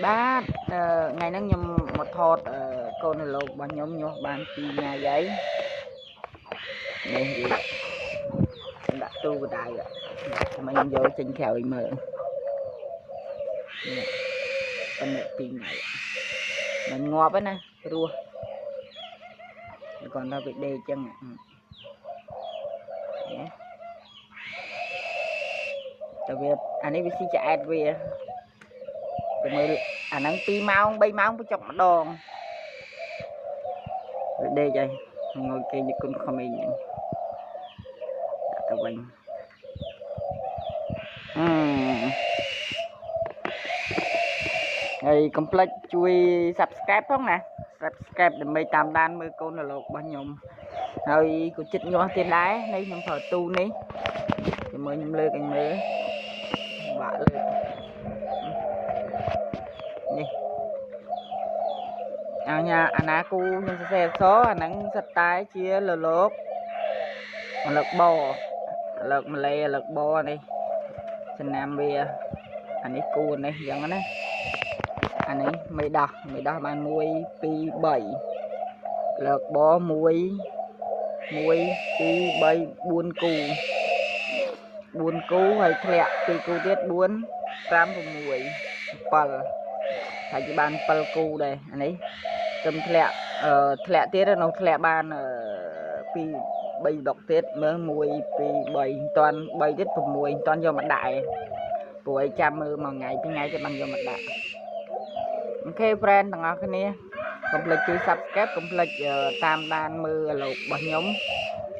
បាទថ្ងៃហ្នឹងខ្ញុំមកថតកូនលោករបស់ខ្ញុំញាស់បាន2ថ្ងៃហើយនេះវាដាក់ទូកដៅតែខ្ញុំយកចេញក្រៅឲ្យមើលនេះប៉ុន្តែ2ថ្ងៃមិនងាប់ទេណារស់គាត់ថាវាដេកចឹងតែវាអានេះវាស៊ីឆ្អែតវាទៅមើលអាហ្នឹង2ម៉ោង3ម៉ោងបញ្ចុកម្ដងវាដេកហើយងុយគេយកគុណក្មេងហ្នឹងទៅវិញហើយកុំភ្លេចជួយ Subscribe ផងណា Subscribe ដើម្បីតាមដានមើលកូនលោករបស់ខ្ញុំហើយក៏ចិត្តញាស់ទៀតដែរនេះខ្ញុំប្រើទូនេះជាមួយខ្ញុំលើកឲ្យមើលបាក់លើកនេះអាណាគូខ្ញុំសរសេរអក្សរអាហ្នឹងសិតតែជាលលោកបលើកម៉ាឡេលើកបនេះចំណាំវាអានេះគូនេះអញ្ចឹងណាអានេះមេដោះបាន1 2 3លើកប1 2 3 4គូហើយធ្លាក់2គូទៀត4 5 6 7ហើយជាបាន7គូដែរអានេះទៅធ្លាក់ទៀតនៅធ្លាក់បាន2 3ដុកទៀតមើល1 2 3តាន់3ទៀត6តាន់យកមកដាក់ឯងព្រោះឲ្យចាំមើល1ថ្ងៃ2ថ្ងៃទៀតបានយកមកដាក់អូខេ friend ទាំងអស់គ្នាកុំភ្លេចជួយ Subscribe កុំភ្លេចតាមដានមើលលោករបស់ខ្ញុំ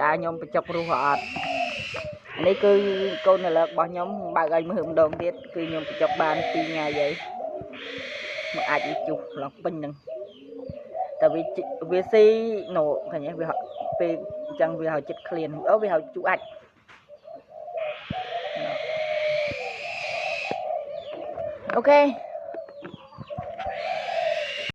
តើខ្ញុំបញ្ចុករស់អត់នេះគឺកូនលើករបស់ខ្ញុំបើកឲ្យមើលម្ដងទៀតគឺខ្ញុំបញ្ចុកបាន2ថ្ងៃហើយមកអាចវាជុះឡងពេញហ្នឹងតែវាស៊ីណូឃើញវាពេលអញ្ចឹងវាឲ្យចិត្តឃ្លានវាឲ្យជុះអាចអូខេ